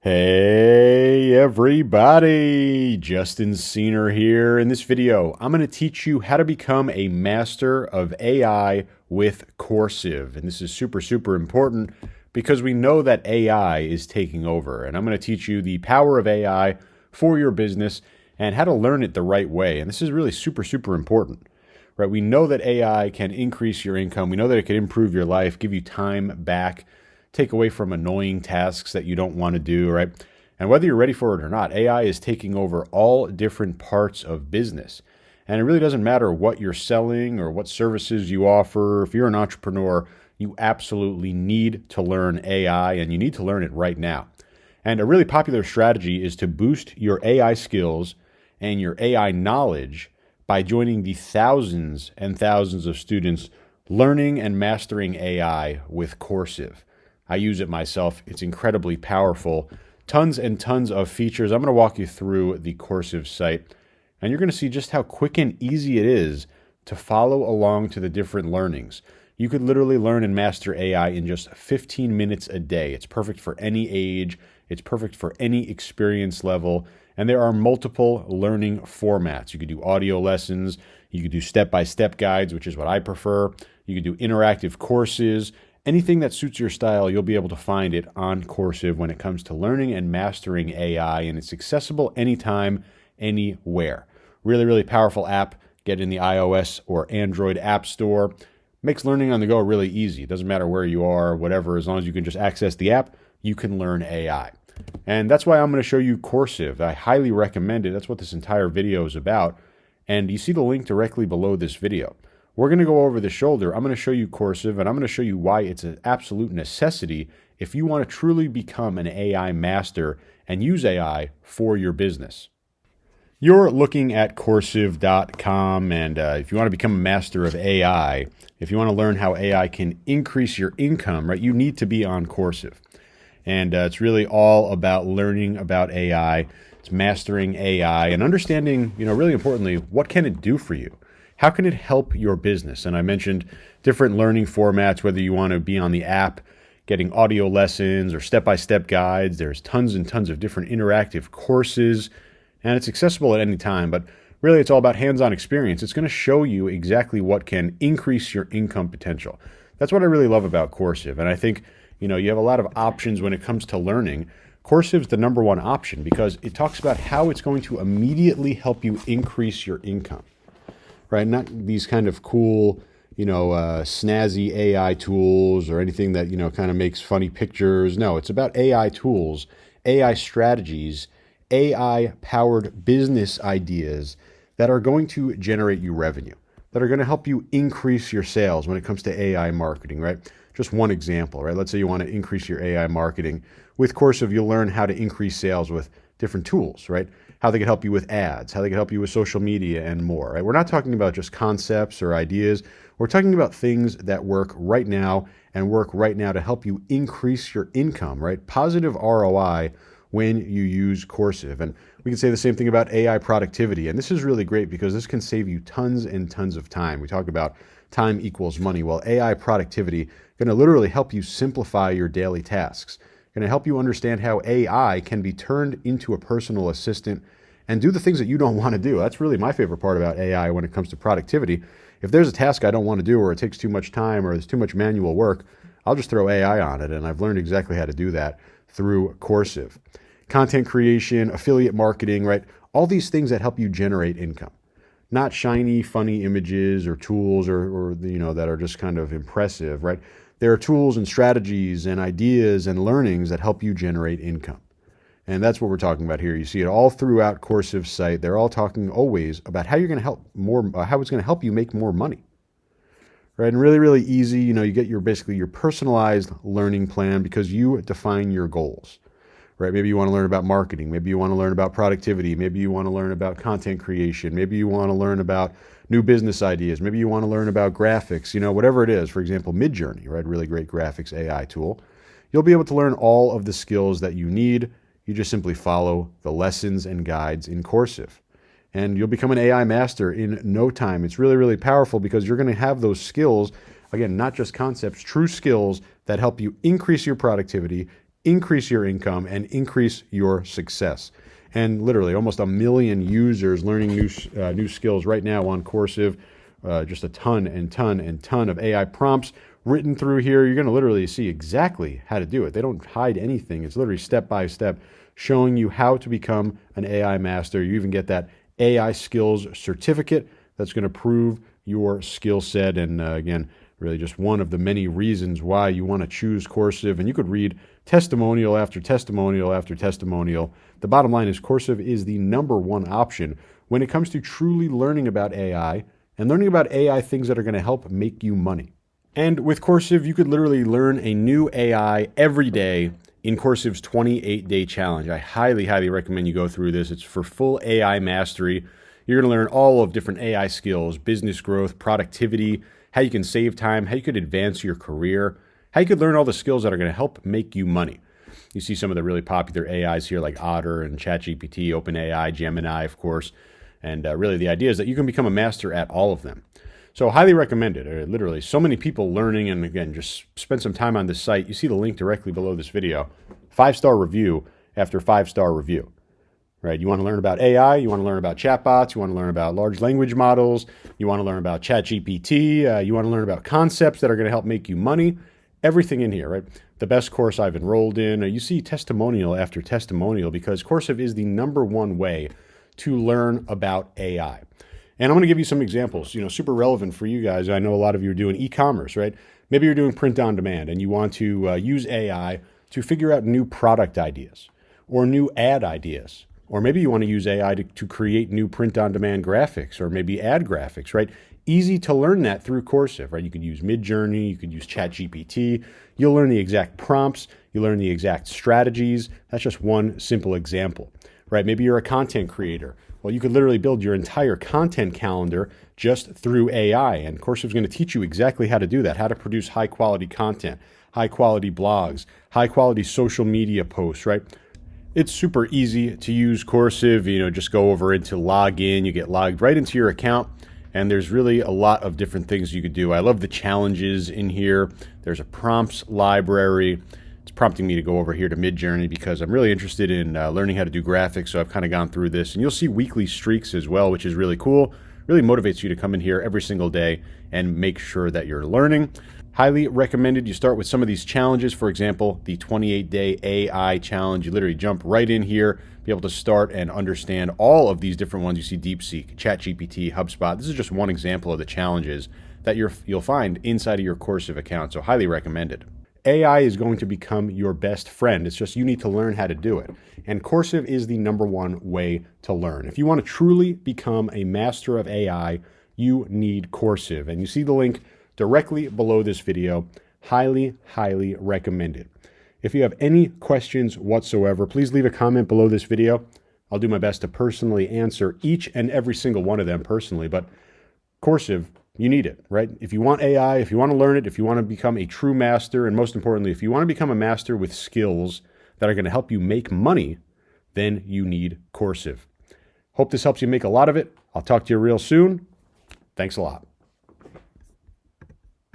Hey everybody, Justin Senior here. In this video, I'm going to teach you how to become a master of AI with Coursiv. And this is super important because we know that AI is taking over. And I'm going to teach you the power of AI for your business and how to learn it the right way. And this is really super important. Right? We know that AI can increase your income. We know that it can improve your life, give you time back, take away from annoying tasks that you don't want to do, right? And whether you're ready for it or not, AI is taking over all different parts of business. And it really doesn't matter what you're selling or what services you offer. If you're an entrepreneur, you absolutely need to learn AI, and you need to learn it right now. And a really popular strategy is to boost your AI skills and your AI knowledge by joining the thousands and thousands of students learning and mastering AI with Coursiv. I use it myself. It's incredibly powerful. Tons and tons of features. I'm going to walk you through the Coursiv site, and you're going to see just how quick and easy it is to follow along to the different learnings. You could literally learn and master AI in just 15 minutes a day. It's perfect for any age. It's perfect for any experience level. And there are multiple learning formats. You could do audio lessons. You could do step-by-step guides, which is what I prefer. You could do interactive courses. Anything that suits your style, you'll be able to find it on Coursiv when it comes to learning and mastering AI, and it's accessible anytime, anywhere. Really powerful app. Get in the iOS or Android app store. Makes learning on the go really easy. It doesn't matter where you are, whatever, as long as you can just access the app, you can learn AI. And that's why I'm going to show you Coursiv. I highly recommend it. That's what this entire video is about. And you see the link directly below this video. We're going to go over the shoulder. I'm going to show you Coursiv, and I'm going to show you why it's an absolute necessity if you want to truly become an AI master and use AI for your business. You're looking at Coursiv.com, and if you want to become a master of AI, if you want to learn how AI can increase your income, right, you need to be on Coursiv. And it's really all about learning about AI. It's mastering AI and understanding, really importantly, what can it do for you? How can it help your business? And I mentioned different learning formats, whether you want to be on the app, getting audio lessons or step-by-step guides. There's tons and tons of different interactive courses, and it's accessible at any time. But really, it's all about hands-on experience. It's going to show you exactly what can increase your income potential. That's what I really love about Coursiv. And I think, you have a lot of options when it comes to learning. Coursiv's the number one option because it talks about how it's going to immediately help you increase your income. Right? Not these kind of cool, snazzy AI tools or anything that, kind of makes funny pictures. No, it's about AI tools, AI strategies, AI-powered business ideas that are going to generate you revenue, that are going to help you increase your sales when it comes to AI marketing, right? Just one example, right? Let's say you want to increase your AI marketing. With Coursiv, you'll learn how to increase sales with different tools, right? How they can help you with ads, how they can help you with social media and more, right? We're not talking about just concepts or ideas. We're talking about things that work right now and work right now to help you increase your income, right? Positive ROI when you use Coursiv. And we can say the same thing about AI productivity. And this is really great because this can save you tons and tons of time. We talk about time equals money. Well, AI productivity going to literally help you simplify your daily tasks. Going to help you understand how AI can be turned into a personal assistant and do the things that you don't want to do. That's really my favorite part about AI when it comes to productivity. If there's a task I don't want to do, or it takes too much time, or there's too much manual work, I'll just throw AI on it, and I've learned exactly how to do that through Coursiv. Content creation, affiliate marketing, right? All these things that help you generate income. Not shiny, funny images or tools or that are just kind of impressive, right? There are tools and strategies and ideas and learnings that help you generate income. And that's what we're talking about here. You see it all throughout Coursiv's site. They're all talking always about how you're going to help how it's going to help you make more money. Right? And really easy, you get basically your personalized learning plan because you define your goals. Right? Maybe you want to learn about marketing. Maybe you want to learn about productivity. Maybe you want to learn about content creation. Maybe you want to learn about new business ideas. Maybe you want to learn about graphics, whatever it is. For example, Midjourney, right? Really great graphics AI tool. You'll be able to learn all of the skills that you need. You just simply follow the lessons and guides in Coursiv. And you'll become an AI master in no time. It's really powerful because you're going to have those skills, again, not just concepts, true skills that help you increase your productivity, increase your income and increase your success. And literally almost 1 million users learning new skills right now on Coursiv. Just a ton and ton and ton of AI prompts written through here. You're going to literally see exactly how to do it. They don't hide anything. It's literally step by step showing you how to become an AI master. You even get that AI skills certificate that's going to prove your skill set. And again, really just one of the many reasons why you want to choose Coursiv. And you could read testimonial after testimonial after testimonial. The bottom line is Coursiv is the #1 option when it comes to truly learning about AI and learning about AI things that are going to help make you money. And with Coursiv, you could literally learn a new AI every day in Coursiv's 28-day challenge. I highly, highly recommend you go through this. It's for full AI mastery. You're going to learn all of different AI skills, business growth, productivity, how you can save time, how you could advance your career, how you could learn all the skills that are going to help make you money. You see some of the really popular AIs here like Otter and ChatGPT, OpenAI, Gemini, of course. And really the idea is that you can become a master at all of them. So highly recommend it. Literally so many people learning, and again, just spend some time on this site. You see the link directly below this video. 5-star review after 5-star review. Right? You want to learn about AI, you want to learn about chatbots, you want to learn about large language models, you want to learn about ChatGPT, you want to learn about concepts that are going to help make you money. Everything in here, right? The best course I've enrolled in. You see testimonial after testimonial because Coursiv is the #1 way to learn about AI. And I'm going to give you some examples, super relevant for you guys. I know a lot of you are doing e-commerce, right? Maybe you're doing print on demand and you want to use AI to figure out new product ideas or new ad ideas. Or maybe you want to use AI to create new print-on-demand graphics or maybe ad graphics, right? Easy to learn that through Coursiv, right? You could use Midjourney, you could use ChatGPT. You'll learn the exact prompts, you learn the exact strategies. That's just one simple example, right? Maybe you're a content creator. Well, you could literally build your entire content calendar just through AI, and Coursiv is going to teach you exactly how to do that, how to produce high-quality content, high-quality blogs, high-quality social media posts, right? It's super easy to use Coursiv. Just go over it to log in. You get logged right into your account, and there's really a lot of different things you could do. I love the challenges in here. There's a prompts library. It's prompting me to go over here to Midjourney because I'm really interested in learning how to do graphics, so I've kind of gone through this. And you'll see weekly streaks as well, which is really cool. Really motivates you to come in here every single day and make sure that you're learning. Highly recommended you start with some of these challenges. For example, the 28-day AI challenge. You literally jump right in here, be able to start and understand all of these different ones. You see DeepSeek, ChatGPT, HubSpot. This is just one example of the challenges that you'll find inside of your Coursiv account, so highly recommended. AI is going to become your best friend. It's just you need to learn how to do it. And Coursiv is the #1 way to learn. If you want to truly become a master of AI, you need Coursiv. And you see the link directly below this video. Highly, highly recommended. If you have any questions whatsoever, please leave a comment below this video. I'll do my best to personally answer each and every single one of them personally, but Coursiv, you need it, right? If you want AI, if you want to learn it, if you want to become a true master, and most importantly, if you want to become a master with skills that are going to help you make money, then you need Coursiv. Hope this helps you make a lot of it. I'll talk to you real soon. Thanks a lot.